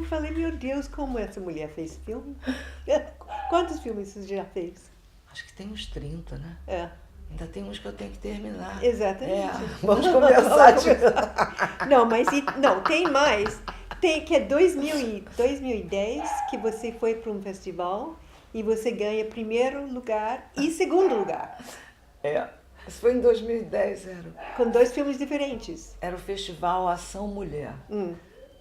Eu falei, meu Deus, como essa mulher fez filme? Quantos filmes você já fez? Acho que tem uns 30, né? É, Ainda tem uns que eu tenho que terminar. exatamente. Vamos começar. Vamos começar. Não, mas não, tem mais. Tem que é 2010 que você foi para um festival e você ganha primeiro lugar e segundo lugar, Isso foi em 2010, com dois filmes diferentes. era o Festival Ação Mulher, Hum,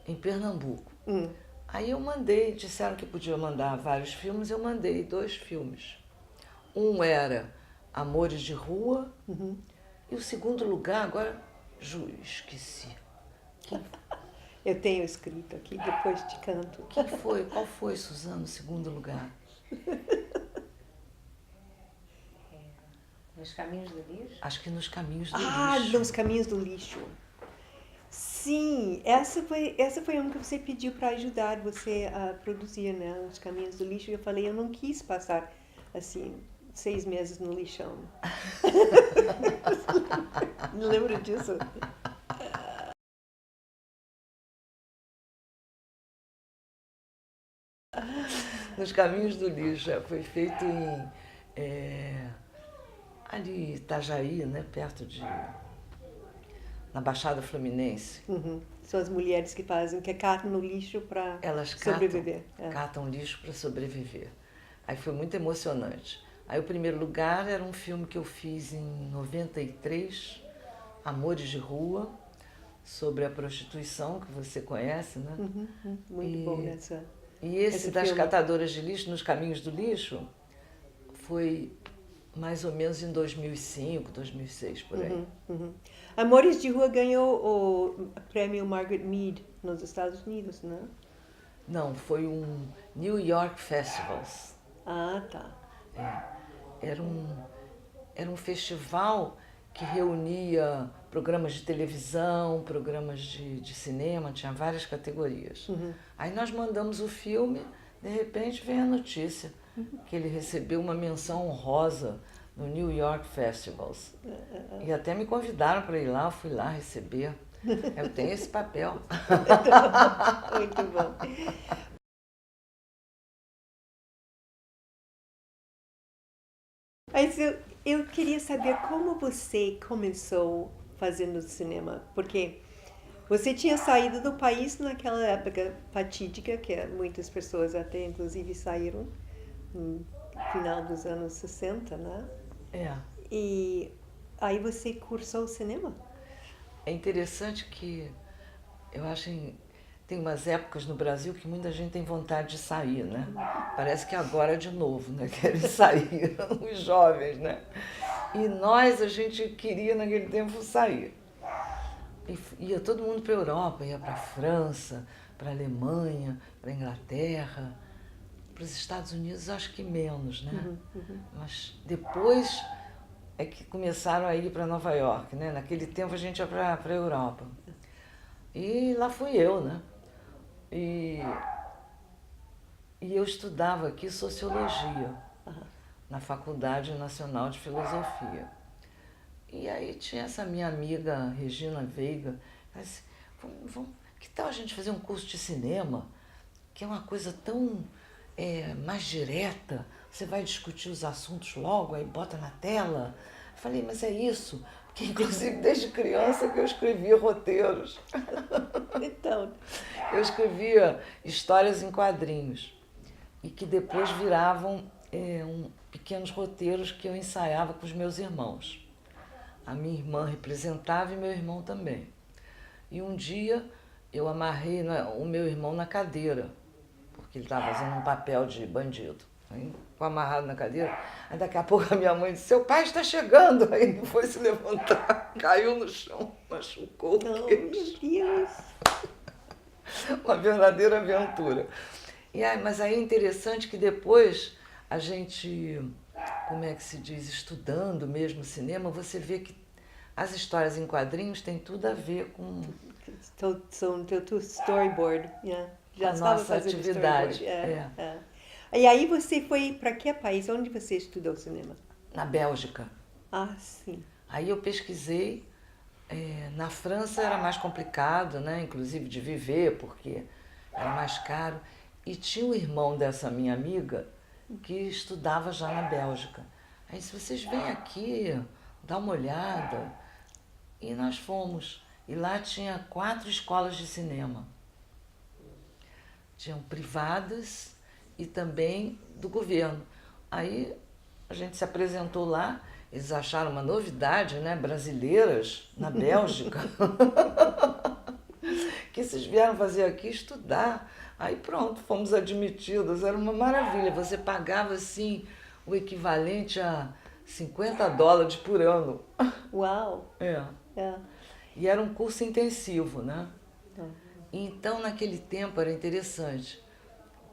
em Pernambuco. hum. Aí eu mandei, disseram que podia mandar vários filmes, eu mandei 2 filmes. Um era Amores de Rua, e o segundo lugar, agora, esqueci. Eu tenho escrito aqui, depois te canto. Quem foi? Qual foi, Suzano, o segundo lugar? Nos Caminhos do Lixo? Acho que Nos Caminhos do Ah, Lixo. Nos Caminhos do Lixo. Sim, essa foi uma que você pediu para ajudar você a produzir, né? Os Caminhos do Lixo. Eu falei, eu não quis passar, assim, 6 meses no lixão. Não lembro disso? Nos Caminhos do Lixo, foi feito em ali Itajaí, né, perto de na Baixada Fluminense. Uhum. São as mulheres que fazem, que catam no lixo para Elas sobreviver. catam lixo para sobreviver. Aí foi muito emocionante. Aí o primeiro lugar era um filme que eu fiz em 93, Amores de Rua, sobre a prostituição, que você conhece, né? Muito bom nessa. E esse das filme. catadoras de lixo, Nos Caminhos do Lixo, foi mais ou menos em 2005, 2006, por aí. Amores de Rua ganhou o prêmio Margaret Mead nos Estados Unidos, né? Não, foi um New York Festivals. Ah, tá. Era um festival que reunia programas de televisão, programas de cinema, tinha várias categorias. Aí nós mandamos o filme, de repente vem a notícia que ele recebeu uma menção honrosa no New York Festivals. E até me convidaram para ir lá, eu fui lá receber. Eu tenho esse papel. Muito bom. Mas eu queria saber como você começou fazendo cinema, porque você tinha saído do país naquela época fatídica, que muitas pessoas até inclusive saíram no final dos anos 60, né? É. E aí você cursou cinema? É interessante que eu acho tem umas épocas no Brasil que muita gente tem vontade de sair, né? Parece que agora de novo, né? Querem sair, os jovens, né? E a gente queria naquele tempo sair. E ia todo mundo para a Europa, ia para a França, para a Alemanha, para a Inglaterra, para os Estados Unidos acho que menos, né? Mas depois é que começaram a ir para Nova York, né? Naquele tempo a gente ia para a Europa. E lá fui eu, né? E eu estudava aqui Sociologia, na Faculdade Nacional de Filosofia. E aí tinha essa minha amiga Regina Veiga, ela disse, que tal a gente fazer um curso de cinema, que é uma coisa tão mais direta, você vai discutir os assuntos logo, aí bota na tela. Eu falei, mas é isso, porque inclusive desde criança que eu escrevia roteiros. Então, Eu escrevia histórias em quadrinhos e que depois viravam pequenos roteiros que eu ensaiava com os meus irmãos. A minha irmã representava e meu irmão também. E um dia eu amarrei o meu irmão na cadeira, porque ele estava fazendo um papel de bandido. Aí, ficou amarrado na cadeira. Aí daqui a pouco a minha mãe disse, seu pai está chegando. Aí ele foi se levantar, caiu no chão, machucou o oh, queixo. meu Deus! Uma verdadeira aventura. Mas aí é interessante que depois a gente, como é que se diz, estudando mesmo cinema, você vê que as histórias em quadrinhos têm tudo a ver com São teu storyboard, yeah. Já a estava nossa fazendo atividade. storyboard. E aí você foi para que país? Onde você estudou cinema? Na Bélgica. Ah, sim. Aí eu pesquisei. Na França era mais complicado, né? Inclusive de viver, porque era mais caro. E tinha o irmão dessa minha amiga que estudava já na Bélgica. Aí disse, vocês vêm aqui, dá uma olhada. E nós fomos. E lá tinha 4 escolas de cinema. Tinham privadas e também do governo. Aí a gente se apresentou lá, eles acharam uma novidade, né? Brasileiras na Bélgica. Que vocês vieram fazer aqui estudar. Aí pronto, fomos admitidos, era uma maravilha. Você pagava assim o equivalente a $50 por ano. Uau! É. É. E era um curso intensivo, né? Tá. Então naquele tempo era interessante,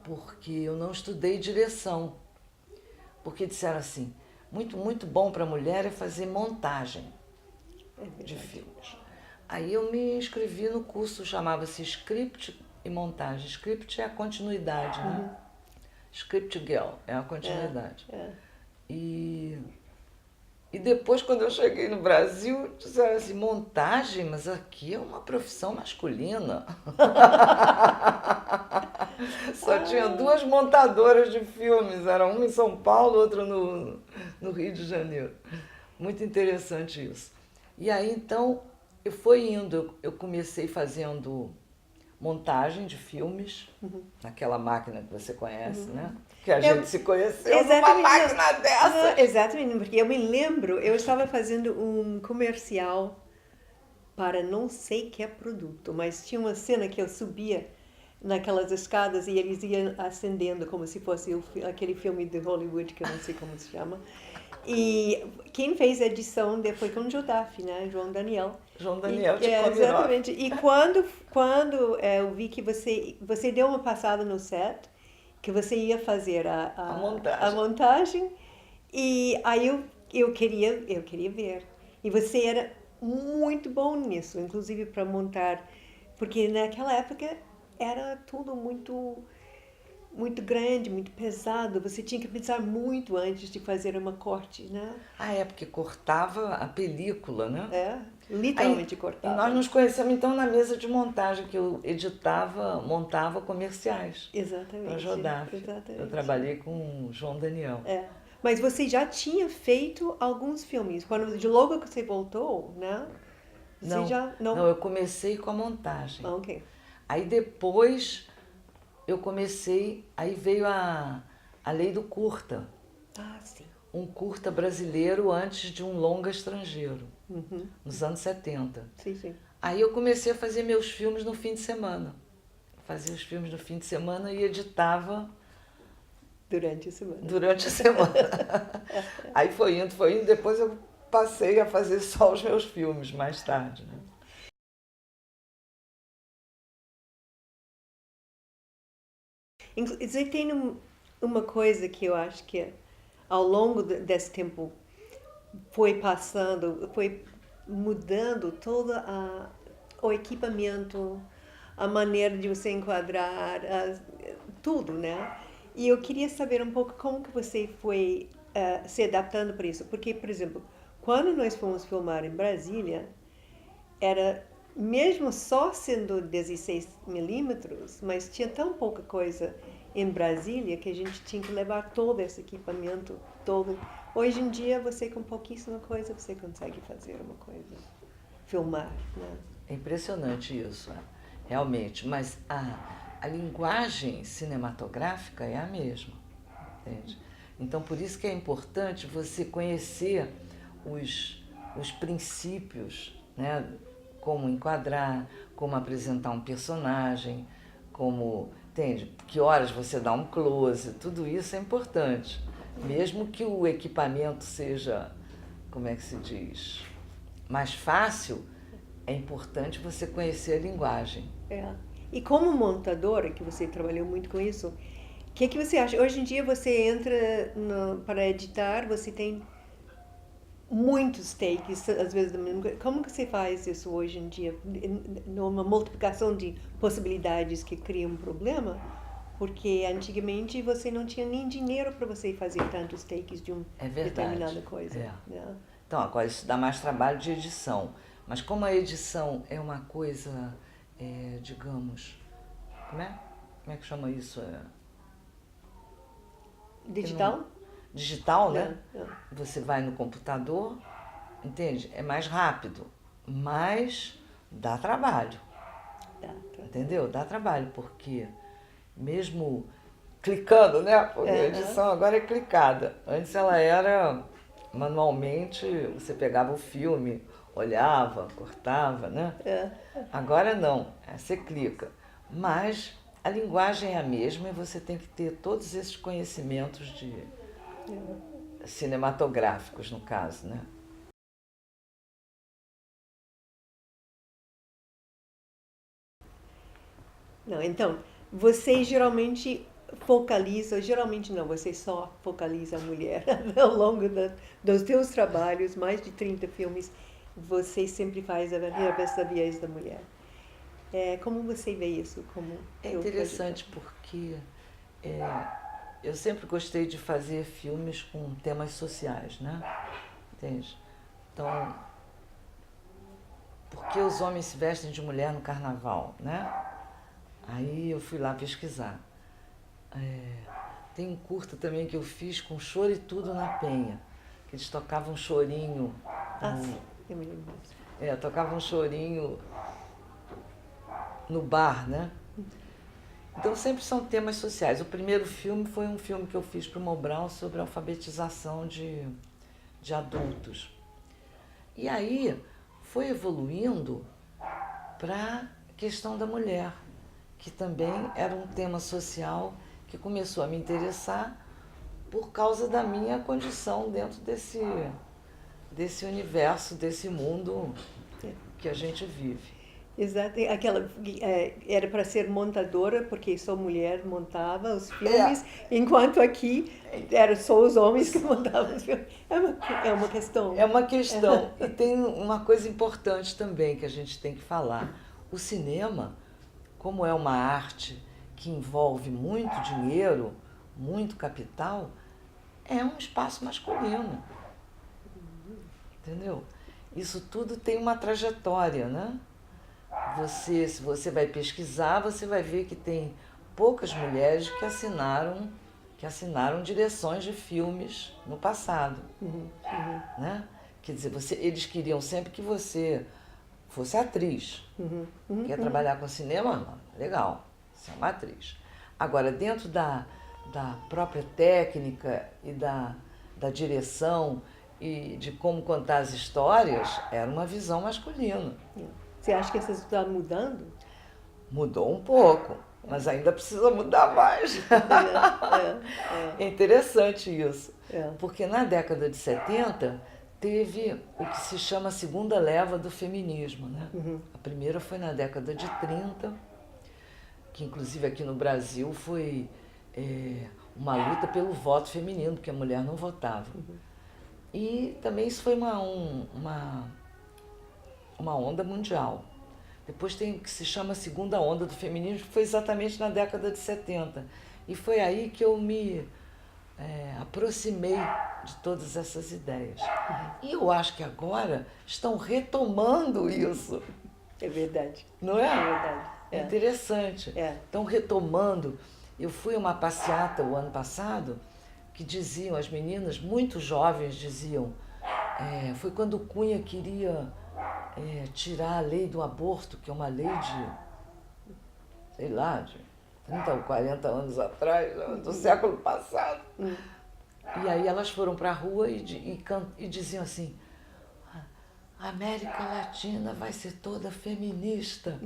porque eu não estudei direção. Porque disseram assim, muito bom para a mulher é fazer montagem de filmes. Aí eu me inscrevi no curso, chamava-se Script e Montagem. Script é a continuidade, né? Script Girl é a continuidade. E depois, quando eu cheguei no Brasil, disseram assim, montagem? Mas aqui é uma profissão masculina. Só tinha 2 montadoras de filmes, era uma em São Paulo, outra no Rio de Janeiro. Muito interessante isso. E aí, então, eu fui indo, eu comecei fazendo montagem de filmes, naquela máquina que você conhece, né? Que a gente se conheceu numa máquina dessa. Exatamente, porque eu me lembro, eu estava fazendo um comercial para não sei que produto, mas tinha uma cena que eu subia naquelas escadas e eles iam acendendo como se fosse aquele filme de Hollywood que eu não sei como se chama. E quem fez a edição foi com o Jodaf, né? João Daniel. João Daniel de exatamente. E quando eu vi que você deu uma passada no set, que você ia fazer a montagem, e aí eu queria ver. E você era muito bom nisso, inclusive para montar, porque naquela época era tudo muito grande, muito pesado. Você tinha que pensar muito antes de fazer uma corte, né? Ah, é, porque cortava a película, né? É, literalmente cortava. E nós nos conhecemos então na mesa de montagem, que eu montava comerciais. Exatamente. Para Jodaf. Exatamente. Eu trabalhei com o João Daniel. É. Mas você já tinha feito alguns filmes. Logo que você voltou, né? Não, eu comecei com a montagem. Ah, ok. Aí depois eu comecei, aí veio a lei do curta. Ah, sim. Um curta brasileiro antes de um longa estrangeiro, nos anos 70. Sim, sim. Aí eu comecei a fazer meus filmes no fim de semana. Fazia os filmes no fim de semana e editava durante a semana. Aí foi indo, depois eu passei a fazer só os meus filmes mais tarde, né? Inclusive, tem uma coisa que eu acho que ao longo desse tempo foi mudando todo o equipamento, a maneira de você enquadrar, tudo, né? E eu queria saber um pouco como que você foi se adaptando para isso. Porque, por exemplo, quando nós fomos filmar em Brasília, era mesmo só sendo 16 milímetros, mas tinha tão pouca coisa em Brasília que a gente tinha que levar todo esse equipamento todo. Hoje em dia, você com pouquíssima coisa, você consegue fazer uma coisa, filmar, né? É impressionante isso, né? Realmente, mas a linguagem cinematográfica é a mesma, entende? Então, por isso que é importante você conhecer os princípios, né? Como enquadrar, como apresentar um personagem, como, entende? Que horas você dá um close, tudo isso é importante. Mesmo que o equipamento seja, como é que se diz, mais fácil, é importante você conhecer a linguagem. É. E como montadora, que você trabalhou muito com isso, o que você acha? Hoje em dia você entra para editar, você tem muitos takes, às vezes, como que você faz isso hoje em dia? Numa multiplicação de possibilidades que cria um problema? Porque antigamente você não tinha nem dinheiro para você fazer tantos takes de determinada coisa. É. Né? Então, agora isso dá mais trabalho de edição. Mas como a edição é uma coisa, digamos, como é? como é que chama isso? Digital? Digital, né? Não. Você vai no computador, entende? É mais rápido, mas dá trabalho. Tá. Entendeu? Dá trabalho, porque mesmo clicando, né? Porque a edição agora é clicada. Antes ela era manualmente, você pegava o filme, olhava, cortava, né? Agora não, você clica. Mas a linguagem é a mesma e você tem que ter todos esses conhecimentos cinematográficos, no caso, né? Não, então, você geralmente não, você só focaliza a mulher ao longo dos teus trabalhos, mais de 30 filmes, você sempre faz a viés da mulher. Como você vê isso? É interessante porque eu sempre gostei de fazer filmes com temas sociais, né? Entende? Então, por que os homens se vestem de mulher no carnaval, né? Aí eu fui lá pesquisar. Tem um curta também que eu fiz com Choro e Tudo na Penha, que eles tocavam chorinho. Sim, eu me lembro disso. Tocavam chorinho no bar, né? Então sempre são temas sociais. O primeiro filme foi um filme que eu fiz para o Mobral sobre a alfabetização de adultos. E aí foi evoluindo para a questão da mulher, que também era um tema social que começou a me interessar por causa da minha condição dentro desse universo, desse mundo que a gente vive. Exato, era para ser montadora, porque só mulher montava os filmes, enquanto aqui era só os homens que montavam os filmes. É uma questão. É uma questão. E tem uma coisa importante também que a gente tem que falar. O cinema, como é uma arte que envolve muito dinheiro, muito capital, é um espaço masculino. Entendeu? Isso tudo tem uma trajetória, né? Se você vai pesquisar, você vai ver que tem poucas mulheres que assinaram direções de filmes no passado. Né? Quer dizer, eles queriam sempre que você fosse atriz. Quer trabalhar com cinema? Legal, você é uma atriz. Agora, dentro da própria técnica e da direção e de como contar as histórias, era uma visão masculina. Você acha que isso está mudando? Mudou um pouco, mas ainda precisa mudar mais. É interessante isso, porque na década de 70 teve o que se chama a segunda leva do feminismo, né? A primeira foi na década de 30, que inclusive aqui no Brasil foi uma luta pelo voto feminino, porque a mulher não votava. E também isso foi uma onda mundial. Depois tem o que se chama a segunda onda do feminismo, que foi exatamente na década de 70. E foi aí que eu me aproximei de todas essas ideias. E eu acho que agora estão retomando isso. É verdade. Não é? É verdade. É interessante. Estão retomando. Eu fui a uma passeata o ano passado que diziam, as meninas muito jovens diziam, foi quando o Cunha queria tirar a lei do aborto, que é uma lei de, sei lá, de 30 ou 40 anos atrás, do século passado. E aí elas foram para a rua e diziam assim, a América Latina vai ser toda feminista,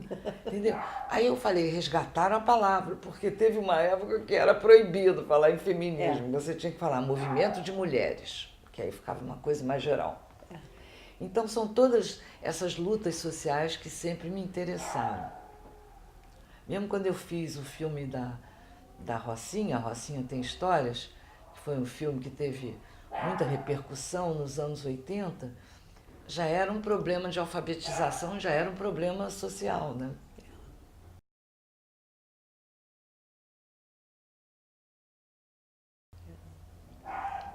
entendeu? Aí eu falei, resgataram a palavra, porque teve uma época que era proibido falar em feminismo, você tinha que falar movimento de mulheres, que aí ficava uma coisa mais geral. Então são todas essas lutas sociais que sempre me interessaram. Mesmo quando eu fiz o filme da Rocinha, A Rocinha Tem Histórias, que foi um filme que teve muita repercussão nos anos 80, já era um problema de alfabetização, já era um problema social, né?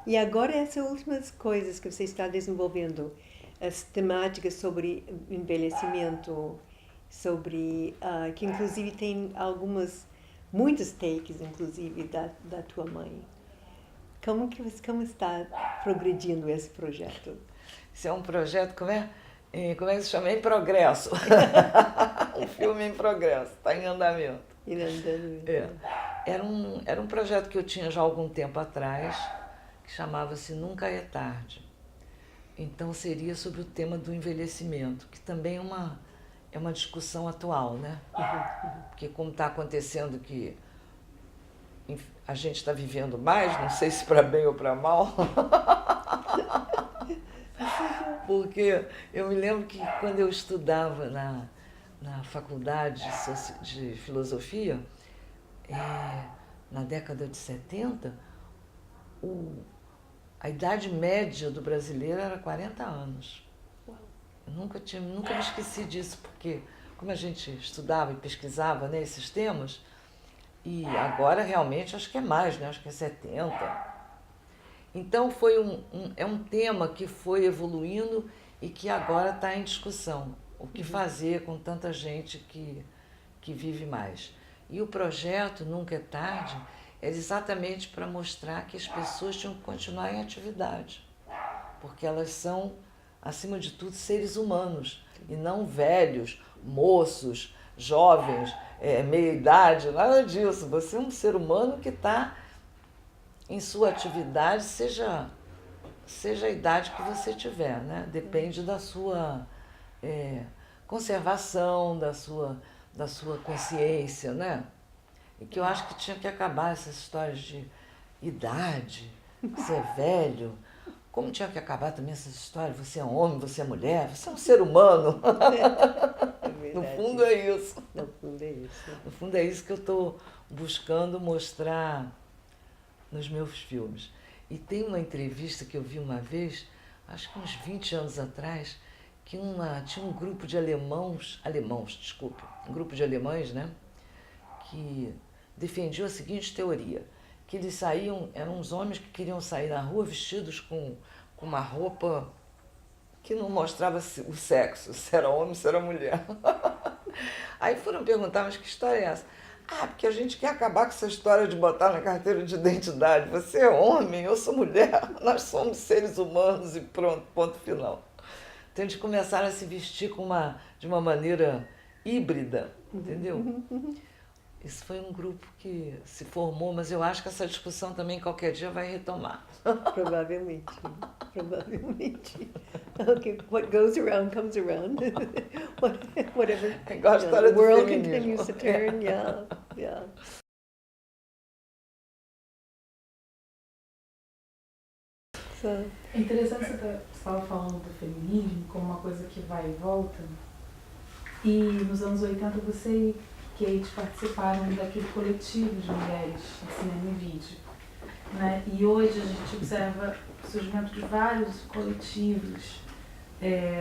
E agora essas últimas coisas que você está desenvolvendo, as temáticas sobre envelhecimento, sobre que inclusive tem algumas muitos takes, inclusive, da tua mãe. Como está progredindo esse projeto? Isso é um projeto, como é que se chama? Em progresso. Um filme em progresso, está em andamento. É. Era um projeto que eu tinha já há algum tempo atrás, que chamava-se Nunca é Tarde. Então seria sobre o tema do envelhecimento, que também é uma discussão atual, né? Porque como está acontecendo que a gente está vivendo mais, não sei se para bem ou para mal, porque eu me lembro que quando eu estudava na faculdade de filosofia, na década de 70, a idade média do brasileiro era 40 anos. Eu nunca me esqueci disso, porque como a gente estudava e pesquisava, né, esses temas, e agora realmente acho que é mais, né, acho que é 70. Então é um tema que foi evoluindo e que agora está em discussão. O que fazer com tanta gente que vive mais. E o projeto Nunca é Tarde era exatamente para mostrar que as pessoas tinham que continuar em atividade, porque elas são, acima de tudo, seres humanos, e não velhos, moços, jovens, meia-idade, nada disso. Você é um ser humano que está em sua atividade, seja a idade que você tiver, né? Depende da sua conservação, da sua consciência, né? E que eu acho que tinha que acabar essas histórias de idade, você é velho. Como tinha que acabar também essas histórias, você é homem, você é mulher, você é um ser humano. No fundo é isso. No fundo é isso. No fundo é isso que eu estou buscando mostrar nos meus filmes. E tem uma entrevista que eu vi uma vez, acho que uns 20 anos atrás, que tinha um grupo de um grupo de alemães, né, que defendiam a seguinte teoria, que eles eram uns homens que queriam sair na rua vestidos com uma roupa que não mostrava o sexo, se era homem, se era mulher. Aí foram perguntar, mas que história é essa? Porque a gente quer acabar com essa história de botar na carteira de identidade. Você é homem, eu sou mulher, nós somos seres humanos e pronto, ponto final. Então eles começaram a se vestir de uma maneira híbrida, entendeu? Isso foi um grupo que se formou, mas eu acho que essa discussão também qualquer dia vai retomar. Provavelmente. Okay, what goes around comes around. Whatever. É igual a história The world do feminismo. continues to turn. Yeah. É interessante você estava falando do feminismo como uma coisa que vai e volta. E nos anos 80 você e Kate participaram daquele coletivo de mulheres de cinema e vídeo, né? E hoje a gente observa o surgimento de vários coletivos,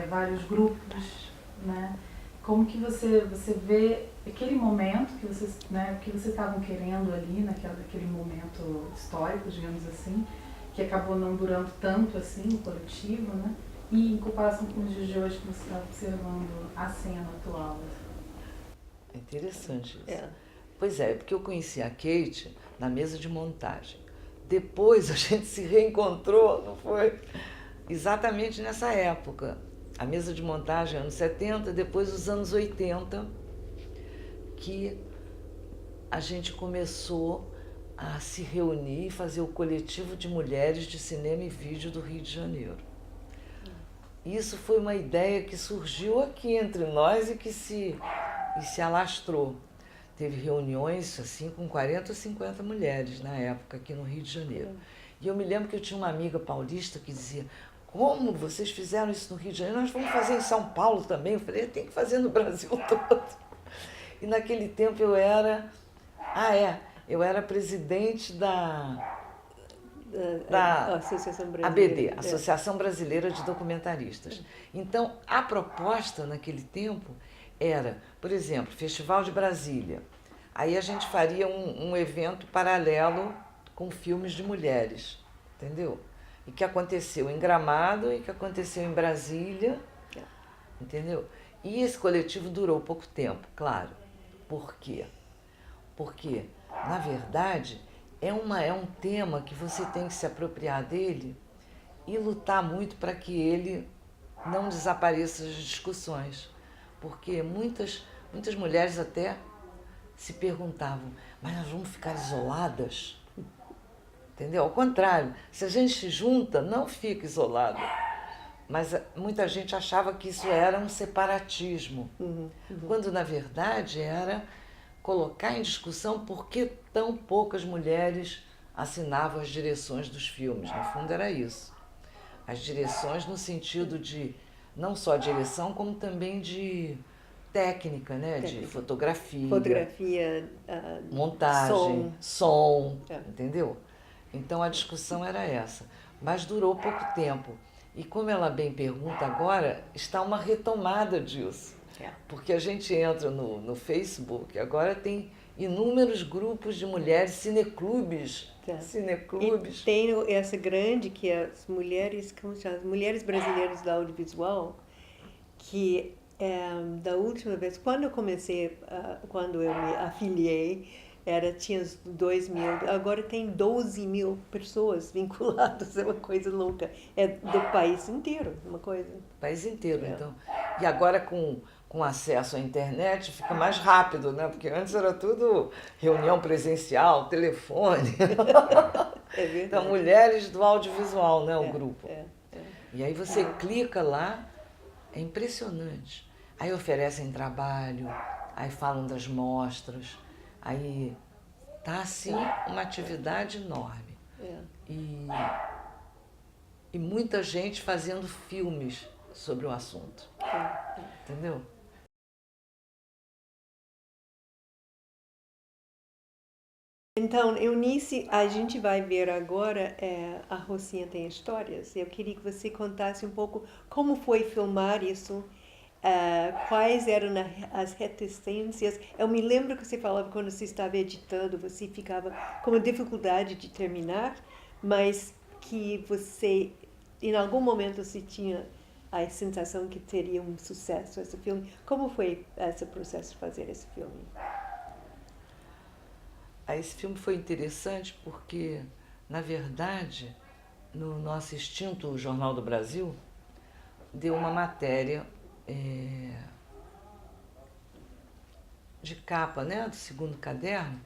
vários grupos, né? Como que você vê aquele momento que vocês, né, o que vocês estavam querendo ali naquele momento histórico, digamos assim, que acabou não durando tanto assim o coletivo, né? E em comparação com os dias de hoje que você está observando a cena atual. É interessante isso. Pois é, porque eu conheci a Kate na mesa de montagem. Depois a gente se reencontrou, não foi? Exatamente nessa época. A mesa de montagem, anos 70, depois os anos 80, que a gente começou a se reunir e fazer o coletivo de mulheres de cinema e vídeo do Rio de Janeiro. Isso foi uma ideia que surgiu aqui entre nós e se alastrou. Teve reuniões assim com 40 ou 50 mulheres na época aqui no Rio de Janeiro. E eu me lembro que eu tinha uma amiga paulista que dizia: como vocês fizeram isso no Rio de Janeiro? Nós vamos fazer em São Paulo também. Eu falei: tem que fazer no Brasil todo. E naquele tempo eu era presidente da Associação Brasileira. ABD, Associação Brasileira de Documentaristas. Então, a proposta naquele tempo era, por exemplo, Festival de Brasília. Aí a gente faria um evento paralelo com filmes de mulheres, entendeu? E que aconteceu em Gramado e que aconteceu em Brasília, entendeu? E esse coletivo durou pouco tempo, claro. Por quê? Porque na verdade, é um tema que você tem que se apropriar dele e lutar muito para que ele não desapareça das discussões. Porque muitas mulheres até se perguntavam, mas nós vamos ficar isoladas? Entendeu? Ao contrário, se a gente se junta, não fica isolado. Mas muita gente achava que isso era um separatismo, quando na verdade era colocar em discussão por que tão poucas mulheres assinavam as direções dos filmes. No fundo era isso. As direções no sentido de não só direção, como também de técnica, né? De Fotografia, montagem, som, É. entendeu? Então a discussão era essa, mas durou pouco tempo. E como ela bem pergunta agora, está uma retomada disso. É. Porque a gente entra no Facebook, agora tem inúmeros grupos de mulheres, cineclubes. É. Cineclubes. E tem essa grande que é as mulheres, como se chama? As Mulheres Brasileiras do Audiovisual, que da última vez, quando eu comecei, quando eu me afiliei, tinha 2.000, agora tem 12.000 pessoas vinculadas, é uma coisa louca. É do país inteiro, uma coisa. País inteiro, então. E agora com acesso à internet fica mais rápido, né? Porque antes era tudo reunião presencial, telefone. É verdade. Então, Mulheres do Audiovisual, né? O grupo. É. E aí você clica lá, é impressionante. Aí oferecem trabalho, aí falam das mostras, aí tá assim uma atividade enorme. E muita gente fazendo filmes sobre o assunto. Entendeu? Então, Eunice, a gente vai ver agora A Rocinha Tem Histórias. Eu queria que você contasse um pouco como foi filmar isso, quais eram as reticências. Eu me lembro que você falava quando você estava editando, você ficava com uma dificuldade de terminar, mas que você, em algum momento, você tinha a sensação que teria um sucesso esse filme. Como foi esse processo de fazer esse filme? Esse filme foi interessante porque, na verdade, no nosso extinto Jornal do Brasil, deu uma matéria de capa, né, do segundo caderno,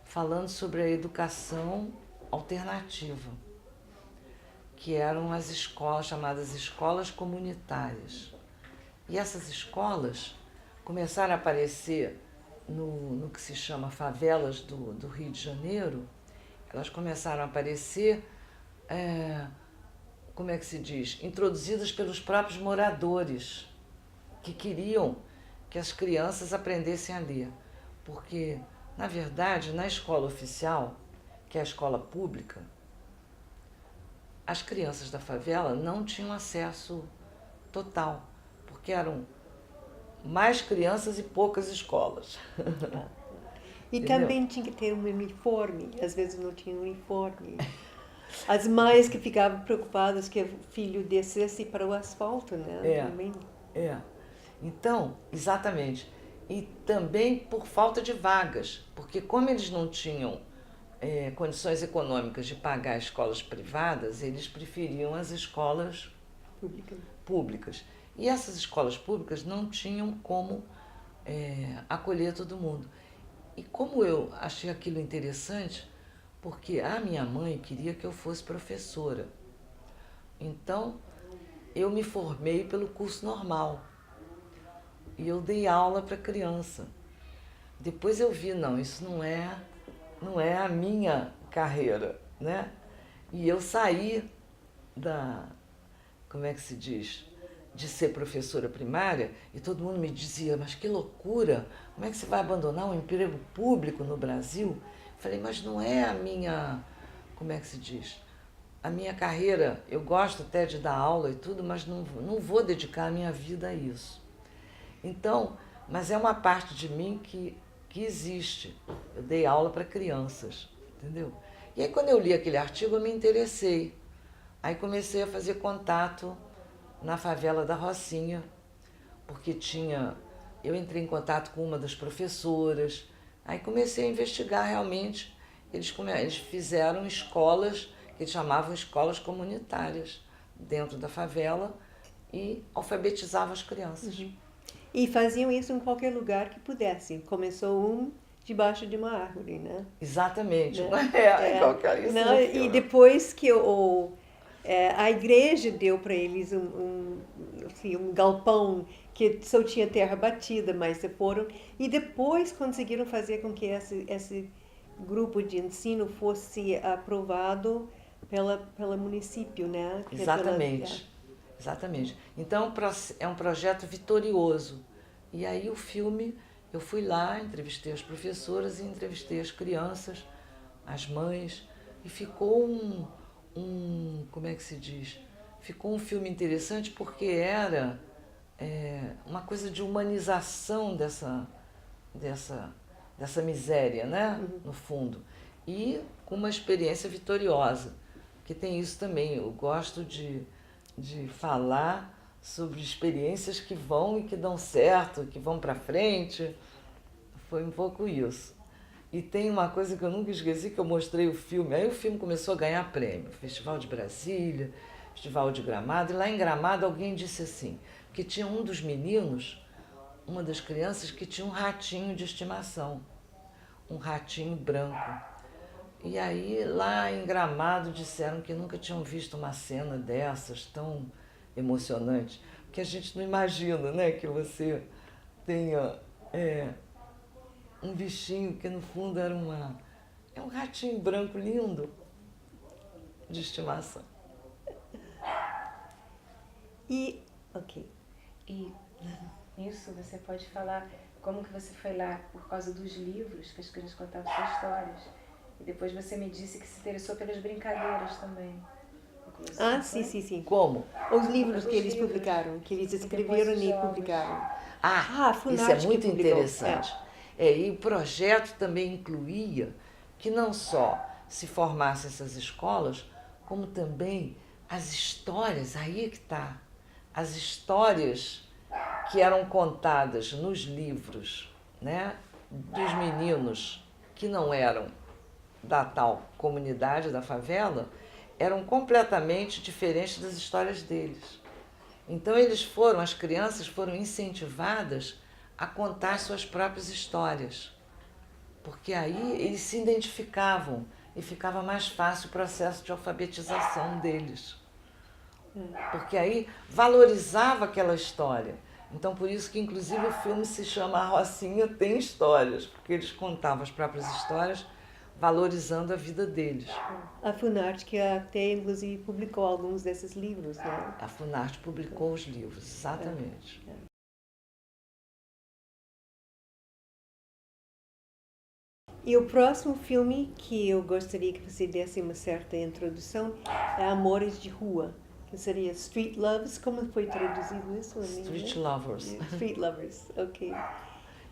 falando sobre a educação alternativa, que eram as escolas chamadas escolas comunitárias. E essas escolas começaram a aparecer no que se chama favelas do Rio de Janeiro. Elas começaram a aparecer, como é que se diz? Introduzidas pelos próprios moradores, que queriam que as crianças aprendessem a ler. Porque, na verdade, na escola oficial, que é a escola pública, as crianças da favela não tinham acesso total, porque eram mais crianças e poucas escolas. E Entendeu? também tinha que ter um uniforme, às vezes não tinha uniforme. As mães que ficavam preocupadas que o filho descesse para o asfalto, né? Também. Então, exatamente. E também por falta de vagas, porque como eles não tinham condições econômicas de pagar escolas privadas, eles preferiam as escolas públicas. E essas escolas públicas não tinham como acolher todo mundo. E como eu achei aquilo interessante, porque a minha mãe queria que eu fosse professora. Então, eu me formei pelo curso normal. E eu dei aula para criança. Depois eu vi, não, isso não é a minha carreira, né? E eu saí como é que se diz? De ser professora primária, e todo mundo me dizia, mas que loucura, como é que você vai abandonar um emprego público no Brasil? Falei, mas não é a minha, como é que se diz? A minha carreira, eu gosto até de dar aula e tudo, mas não vou dedicar a minha vida a isso. Então, mas é uma parte de mim que existe. Eu dei aula para crianças, entendeu? E aí quando eu li aquele artigo eu me interessei. Aí comecei a fazer contato na favela da Rocinha, porque eu entrei em contato com uma das professoras, Aí comecei a investigar realmente. Eles fizeram escolas, que eles chamavam escolas comunitárias, dentro da favela, e alfabetizavam as crianças. E faziam isso em qualquer lugar que pudessem. Começou debaixo de uma árvore, né? Exatamente. Né? É qualquer isso. Não, e depois que a igreja deu para eles assim, um galpão que só tinha terra batida, mas se foram. E depois conseguiram fazer com que esse grupo de ensino fosse aprovado pela município, né? Que é Exatamente. Exatamente. Então é um projeto vitorioso. E aí o filme, eu fui lá, entrevistei as professoras e entrevistei as crianças, as mães, e ficou como é que se diz? Ficou um filme interessante porque era uma coisa de humanização dessa miséria, né? No fundo. E com uma experiência vitoriosa, que tem isso também. Eu gosto de falar sobre experiências que vão e que dão certo, que vão para frente. Foi um pouco isso. E tem uma coisa que eu nunca esqueci, que eu mostrei o filme. Aí o filme começou a ganhar prêmio. Festival de Brasília, Festival de Gramado. E lá em Gramado alguém disse assim, que tinha um dos meninos, uma das crianças, que tinha um ratinho de estimação. Um ratinho branco. E aí lá em Gramado disseram que nunca tinham visto uma cena dessas tão emocionante. Porque a gente não imagina, né, que você tenha um bichinho que no fundo era um ratinho branco lindo de estimação. Ok. E isso você pode falar como que você foi lá por causa dos livros que as crianças contavam suas histórias. E depois você me disse que se interessou pelas brincadeiras também. Sim. Como? Os livros que eles publicaram, que eles escreveram e publicaram. A Funarte, isso é muito interessante. E o projeto também incluía que não só se formassem essas escolas, como também as histórias, aí que está, as histórias que eram contadas nos livros, né, dos meninos que não eram da tal comunidade, da favela, eram completamente diferentes das histórias deles. Então as crianças foram incentivadas a contar suas próprias histórias, porque aí eles se identificavam e ficava mais fácil o processo de alfabetização deles. Porque aí valorizava aquela história. Então por isso que inclusive o filme se chama A Rocinha Tem Histórias, porque eles contavam as próprias histórias valorizando a vida deles. A Funarte que até inclusive publicou alguns desses livros, né? A Funarte publicou os livros, exatamente. E o próximo filme que eu gostaria que você desse uma certa introdução é Amores de Rua, que seria Street Loves. Como foi traduzido isso? Street Lovers. Street Lovers, ok.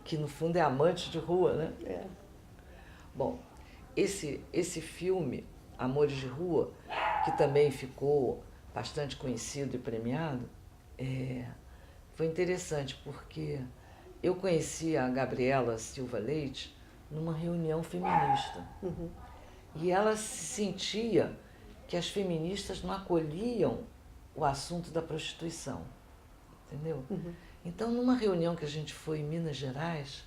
Que no fundo é amante de rua, né? É. Bom, esse filme, Amores de Rua, que também ficou bastante conhecido e premiado, foi interessante porque eu conheci a Gabriela Silva Leite numa reunião feminista. E ela se sentia que as feministas não acolhiam o assunto da prostituição, entendeu? Então, numa reunião que a gente foi em Minas Gerais,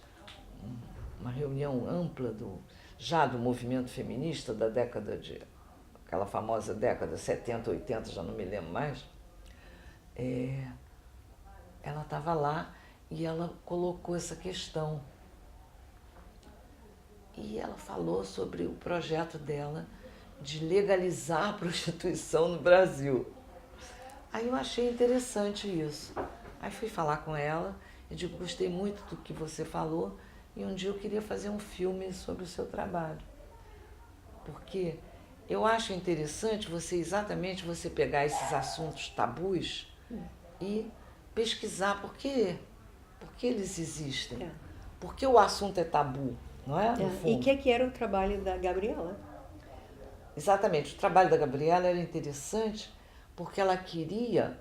uma reunião ampla já do movimento feminista da aquela famosa década 70, 80, já não me lembro mais, ela estava lá e ela colocou essa questão. E ela falou sobre o projeto dela de legalizar a prostituição no Brasil. Aí eu achei interessante isso. Aí fui falar com ela e digo, gostei muito do que você falou e um dia eu queria fazer um filme sobre o seu trabalho. Porque eu acho interessante você pegar esses assuntos tabus e pesquisar por que eles existem. Por que o assunto é tabu, não é? E o que era o trabalho da Gabriela? Exatamente, o trabalho da Gabriela era interessante porque ela queria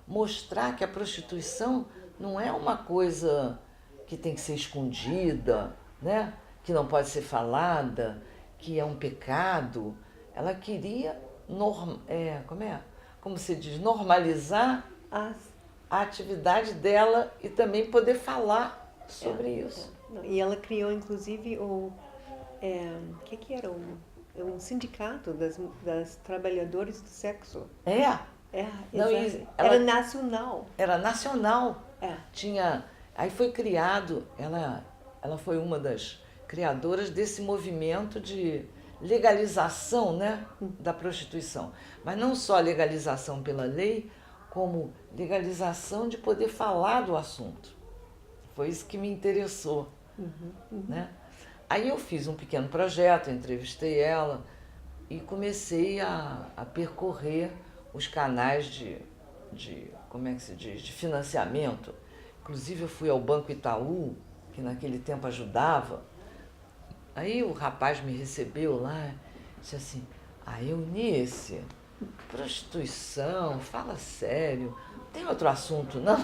mostrar que a prostituição não é uma coisa que tem que ser escondida, né? Que não pode ser falada, que é um pecado. Ela queria, como se diz, normalizar As, a atividade dela e também poder falar sobre isso. Não, e ela criou, inclusive, que era? Um sindicato das trabalhadoras do sexo. É, É, não, exato. ela Era nacional. era nacional. É. Aí foi criado, ela foi uma das criadoras desse movimento de legalização, né, da prostituição. Mas não só legalização pela lei, como legalização de poder falar do assunto. Foi isso que me interessou. Né? Aí eu fiz um pequeno projeto, entrevistei ela e comecei a percorrer os canais como é que se diz, de financiamento. Inclusive eu fui ao Banco Itaú, que naquele tempo ajudava. Aí o rapaz me recebeu lá e disse assim, Eunice, prostituição, fala sério, não tem outro assunto não?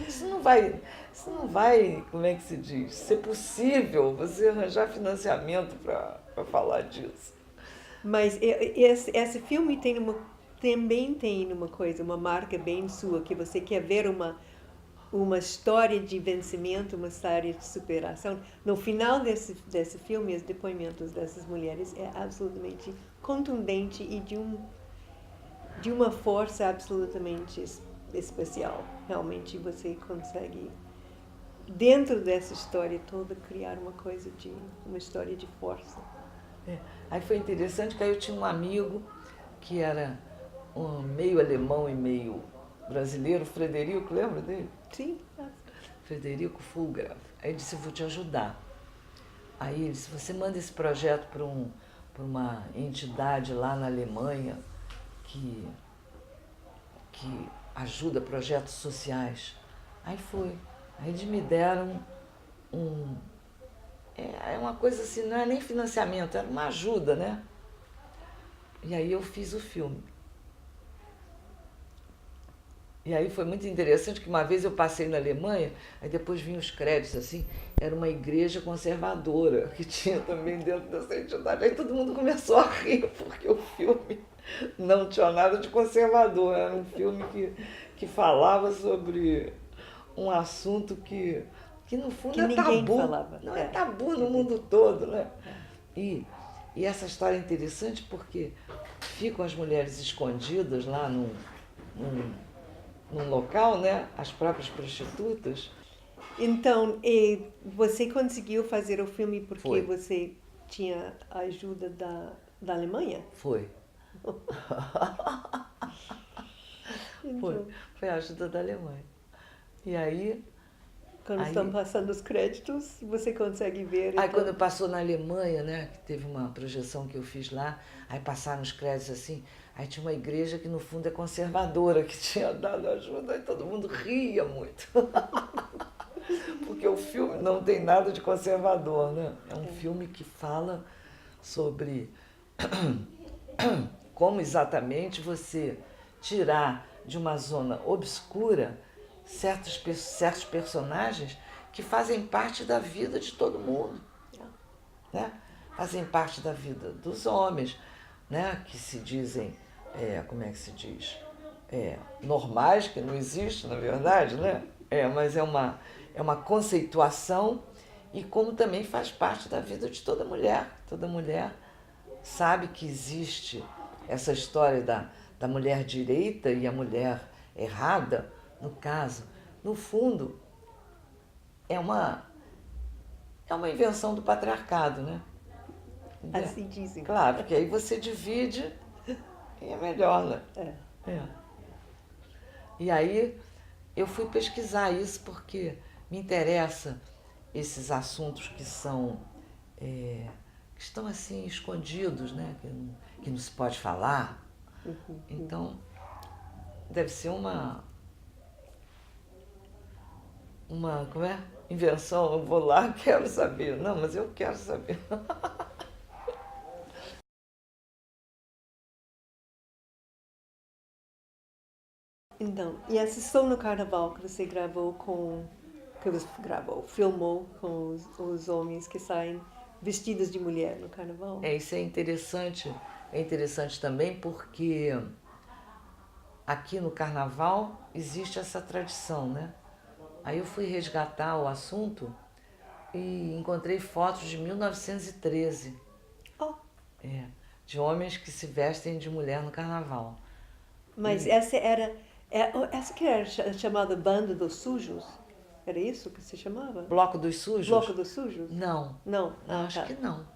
Isso não vai, como é que se diz, ser possível você arranjar financiamento para falar disso. Mas esse filme também tem uma coisa, uma marca bem sua, que você quer ver uma história de vencimento, uma história de superação. No final desse filme, os depoimentos dessas mulheres é absolutamente contundente e de uma força absolutamente especial. Realmente você consegue, dentro dessa história toda, criar uma história de força. Aí foi interessante que aí eu tinha um amigo que era meio alemão e meio brasileiro, Frederico, lembra dele? Sim. Frederico Fulgraf. Aí ele disse, eu vou te ajudar. Aí ele disse, você manda esse projeto para uma entidade lá na Alemanha que ajuda projetos sociais. Aí foi. Aí eles me deram é uma coisa assim, não é nem financiamento, era uma ajuda, né? E aí eu fiz o filme. E aí foi muito interessante que uma vez eu passei na Alemanha, aí depois vinham os créditos assim, era uma igreja conservadora que tinha também dentro dessa entidade. Aí todo mundo começou a rir, porque o filme não tinha nada de conservador, era um filme que falava sobre um assunto que no fundo que é ninguém tabu. falava. Não é tabu no mundo todo, né? E essa história é interessante porque ficam as mulheres escondidas lá num local, né? As próprias prostitutas. Então, você conseguiu fazer o filme porque Foi. você tinha a ajuda da Alemanha? Foi. Então, Foi a ajuda da Alemanha. E aí... quando estão passando os créditos, você consegue ver. Aí quando passou na Alemanha, né, que teve uma projeção que eu fiz lá, aí passaram os créditos assim, aí tinha uma igreja que no fundo é conservadora, que tinha dado ajuda, aí todo mundo ria muito. Porque o filme não tem nada de conservador, né? É um filme que fala sobre como exatamente você tirar de uma zona obscura certos personagens que fazem parte da vida de todo mundo, né? Fazem parte da vida dos homens, né? Que se dizem, como é que se diz? Normais, que não existe, na verdade, né? Mas é uma conceituação e como também faz parte da vida de toda mulher. Toda mulher sabe que existe essa história da mulher direita e a mulher errada. No caso, no fundo, é uma invenção do patriarcado, né? Assim dizem. Claro, porque aí você divide e é melhor, né? E aí eu fui pesquisar isso porque me interessa esses assuntos que estão assim escondidos, né? Que não se pode falar. Então, deve ser uma como é? Invenção, eu vou lá, quero saber. Não, mas eu quero saber. Então, e essa Som no Carnaval que você gravou com que você gravou, filmou com os homens que saem vestidos de mulher no carnaval? Isso é interessante. É interessante também porque aqui no carnaval existe essa tradição, né? Aí eu fui resgatar o assunto e encontrei fotos de 1913. Oh, De homens que se vestem de mulher no carnaval. mas essa que era chamada Banda dos Sujos? Era isso que se chamava? Bloco dos Sujos? Bloco dos Sujos? Não. Não? Não, acho que não.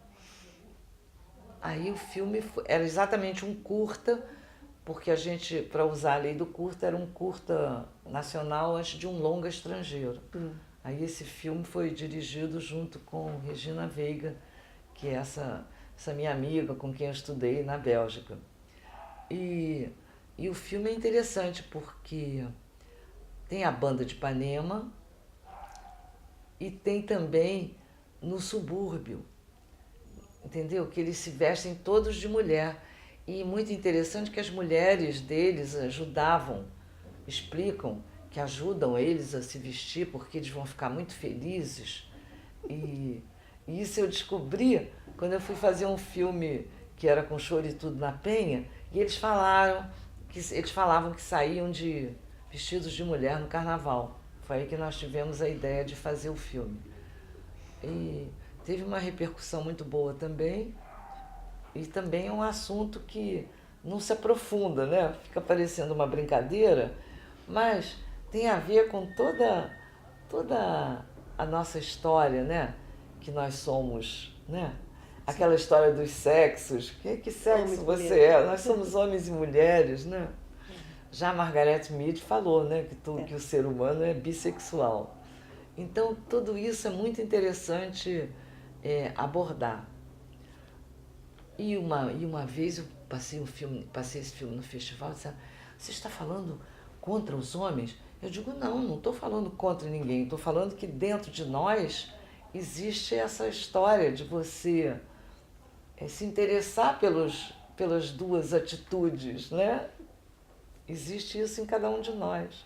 Aí o filme era exatamente um curta, porque a gente, para usar a lei do curta, era um curta nacional antes de um longa estrangeiro. Aí esse filme foi dirigido junto com Regina Veiga, que é essa minha amiga com quem eu estudei na Bélgica. E o filme é interessante porque tem a banda de Ipanema e tem também no subúrbio, entendeu? Que eles se vestem todos de mulher. E muito interessante que as mulheres deles ajudavam, explicam que ajudam eles a se vestir porque eles vão ficar muito felizes. E isso eu descobri quando eu fui fazer um filme que era com Choro e Tudo na Penha, e eles falavam que saíam de vestidos de mulher no carnaval. Foi aí que nós tivemos a ideia de fazer o filme. E teve uma repercussão muito boa também, e também é um assunto que não se aprofunda, né? Fica parecendo uma brincadeira, mas tem a ver com toda a nossa história, né? Que nós somos, né? Aquela história dos sexos. Que sexo você é? Nós somos homens e mulheres, né? Já Margaret Mead falou, né? Que o ser humano é bissexual. Então, tudo isso é muito interessante abordar. E uma vez eu passei esse filme no festival e disse: você está falando contra os homens? Eu digo: não estou falando contra ninguém, estou falando que dentro de nós existe essa história de você se interessar pelas duas atitudes, né? Existe isso em cada um de nós.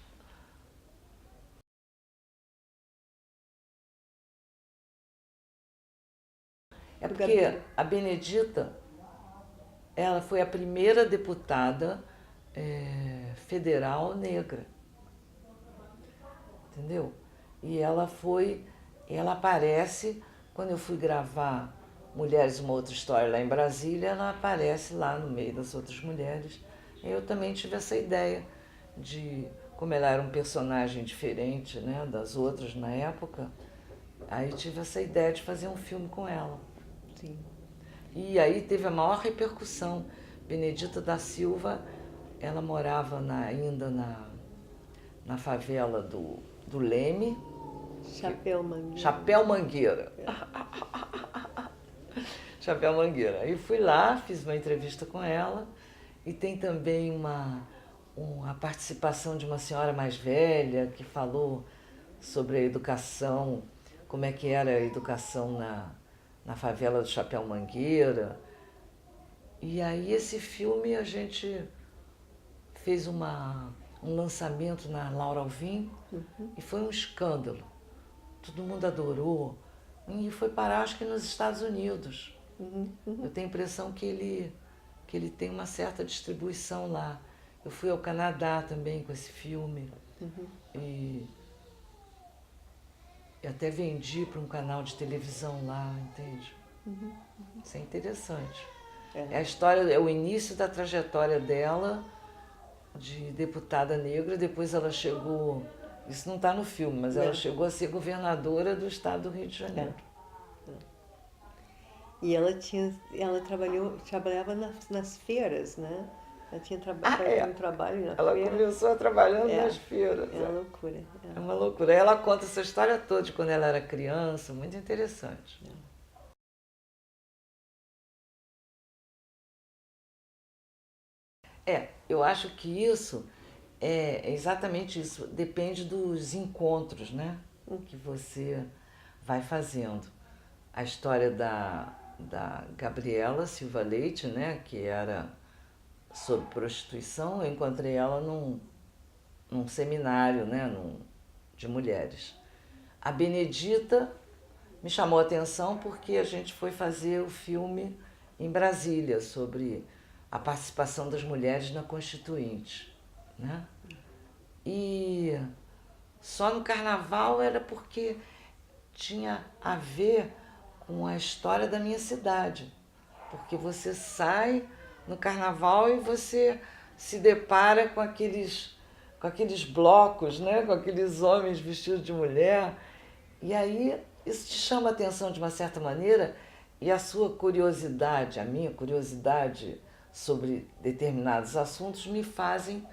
É porque a Benedita, ela foi a primeira deputada federal negra, entendeu? E ela aparece, quando eu fui gravar Mulheres, uma Outra História lá em Brasília, ela aparece lá no meio das outras mulheres. Eu também tive essa ideia de, como ela era um personagem diferente, né, das outras na época, aí tive essa ideia de fazer um filme com ela. Sim. E aí teve a maior repercussão. Benedita da Silva, ela morava ainda na favela do Leme. Chapéu Mangueira. Chapéu Mangueira. Chapéu Mangueira. Aí fui lá, fiz uma entrevista com ela, e tem também uma participação de uma senhora mais velha que falou sobre a educação, como é que era a educação na favela do Chapéu Mangueira. E aí esse filme a gente fez um lançamento na Laura Alvim, e foi um escândalo. Todo mundo adorou. E foi parar, acho que nos Estados Unidos. Eu tenho a impressão que ele tem uma certa distribuição lá. Eu fui ao Canadá também com esse filme. E até vendi para um canal de televisão lá, entende? Isso é interessante. É a história, é o início da trajetória dela de deputada negra. Depois ela chegou, isso não está no filme, mas ela chegou a ser governadora do estado do Rio de Janeiro. E ela trabalhava nas feiras, né? Ela tinha um trabalho na feira. Ela começou trabalhando nas feiras. É uma loucura. É uma loucura. Ela conta essa história toda de quando ela era criança, muito interessante. Eu acho que isso é exatamente isso. Depende dos encontros, né? Que você vai fazendo. A história da Gabriela Silva Leite, né? Que era sobre prostituição, eu encontrei ela num seminário, né? De mulheres. a Benedita me chamou a atenção porque a gente foi fazer o filme em Brasília sobre a participação das mulheres na Constituinte, né? E só no carnaval era porque tinha a ver com a história da minha cidade. Porque você sai no carnaval e você se depara com aqueles blocos, né? Com aqueles homens vestidos de mulher. E aí isso te chama a atenção de uma certa maneira e a sua curiosidade, a minha curiosidade sobre determinados assuntos me fazem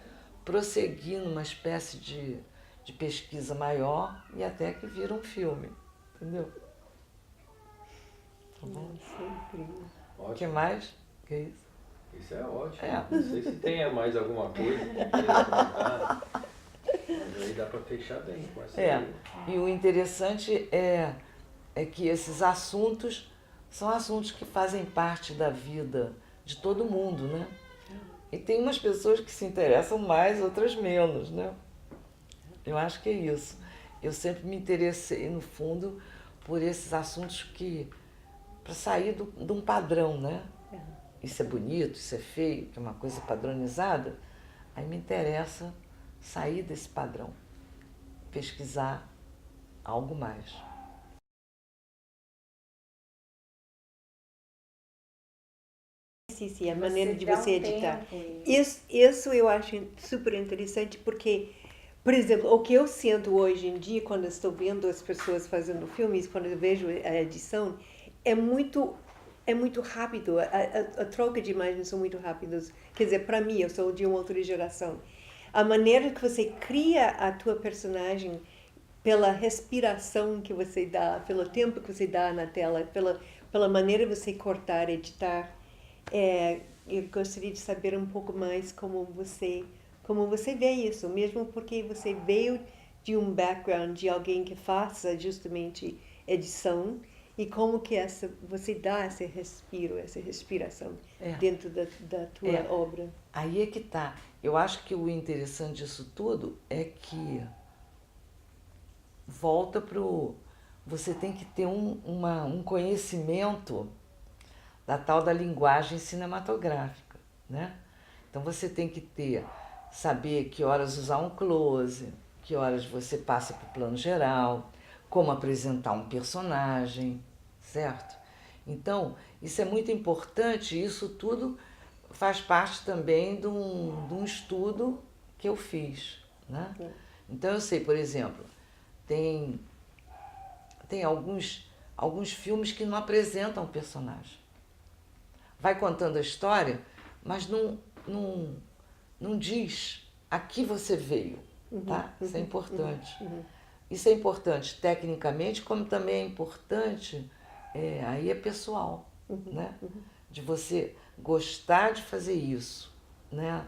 prosseguir numa espécie de pesquisa maior e até que vira um filme, entendeu? Tá bom? O que mais? Que isso? Isso é ótimo. É. Não sei se tem mais alguma coisa que queira comentar, mas aí dá para fechar bem com essa aí. E o interessante é que esses assuntos são assuntos que fazem parte da vida de todo mundo, né? E tem umas pessoas que se interessam mais, outras menos, né? Eu acho que é isso. Eu sempre me interessei, no fundo, por esses assuntos que... para sair de um padrão, né? Isso é bonito, isso é feio, que é uma coisa padronizada. Aí me interessa sair desse padrão, pesquisar algo mais. Sim, a maneira de você editar. Tempo. Isso eu acho super interessante porque, por exemplo, o que eu sinto hoje em dia quando eu estou vendo as pessoas fazendo filmes, quando eu vejo a edição, é muito rápido, a troca de imagens são muito rápidas. Quer dizer, para mim, eu sou de uma outra geração. A maneira que você cria a tua personagem pela respiração que você dá, pelo tempo que você dá na tela, pela maneira de você cortar, editar. Eu gostaria de saber um pouco mais como você vê isso, mesmo porque você veio de um background de alguém que faça justamente edição e como que você dá esse respiro, essa respiração dentro da tua obra. Aí é que tá. Eu acho que o interessante disso tudo é que volta pro... Você tem que ter um conhecimento da tal da linguagem cinematográfica, né? Então você tem que saber que horas usar um close, que horas você passa para o plano geral, como apresentar um personagem, certo? Então, isso é muito importante, isso tudo faz parte também de um estudo que eu fiz, né? Então eu sei, por exemplo, tem alguns filmes que não apresentam o personagem. Vai contando a história, mas não diz a que você veio, tá? Isso é importante. Isso é importante tecnicamente, como também é importante, aí é pessoal, né? De você gostar de fazer isso, né?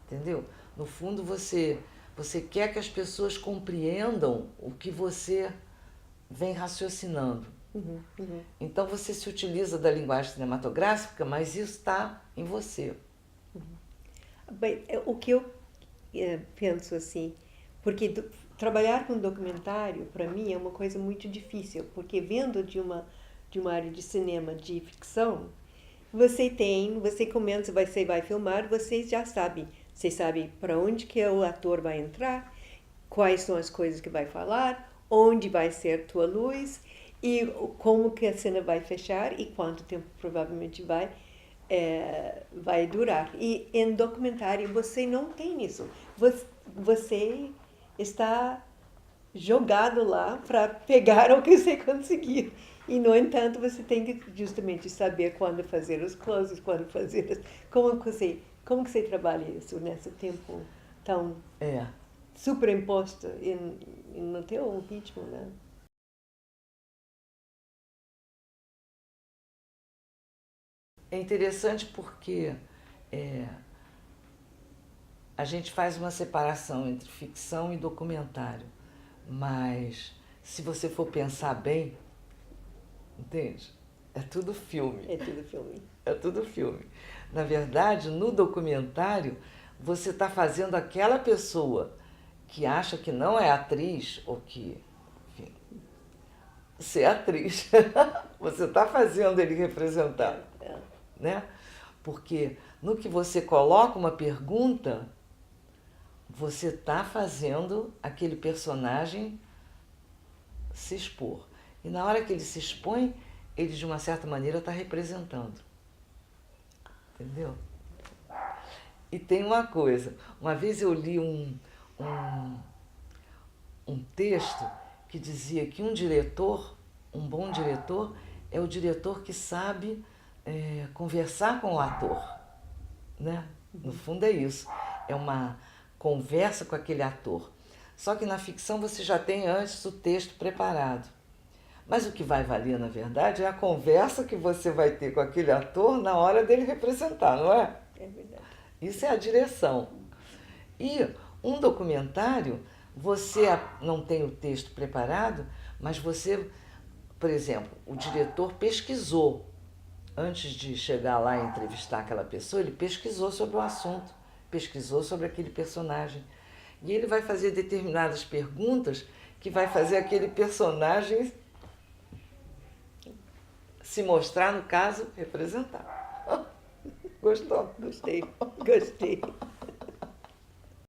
Entendeu? No fundo, você quer que as pessoas compreendam o que você vem raciocinando. Então você se utiliza da linguagem cinematográfica, mas isso está em você. Bem, o que eu penso assim, porque trabalhar com documentário para mim é uma coisa muito difícil, porque vendo de uma área de cinema de ficção, você começa, você vai filmar, você já sabe, você sabe para onde que o ator vai entrar, quais são as coisas que vai falar, onde vai ser tua luz e como que a cena vai fechar e quanto tempo provavelmente vai durar. E em documentário você não tem isso. Você está jogado lá para pegar o que você conseguir. E, no entanto, você tem que justamente saber quando fazer os closes, quando fazer... Como que você trabalha isso nesse tempo tão superimposto no teu ritmo, né? É interessante porque a gente faz uma separação entre ficção e documentário, mas se você for pensar bem, entende? É tudo filme. É tudo filme. É tudo filme. Na verdade, no documentário, você está fazendo aquela pessoa que acha que não é atriz ou que, enfim, ser atriz. Você está fazendo ele representar, né? Porque no que você coloca uma pergunta, você está fazendo aquele personagem se expor. E na hora que ele se expõe, ele de uma certa maneira está representando. Entendeu? E tem uma coisa, uma vez eu li um texto que dizia que um diretor, um bom diretor, é o diretor que sabe conversar com o ator, né? No fundo é isso, é uma conversa com aquele ator. Só que na ficção você já tem antes o texto preparado. Mas o que vai valer, na verdade, é a conversa que você vai ter com aquele ator na hora dele representar, não é? É verdade. Isso é a direção. E um documentário, você não tem o texto preparado, mas você, por exemplo, o diretor pesquisou. Antes de chegar lá e entrevistar aquela pessoa, ele pesquisou sobre o assunto, pesquisou sobre aquele personagem. E ele vai fazer determinadas perguntas que vai fazer aquele personagem se mostrar, no caso, representar. Gostou? Gostei, gostei.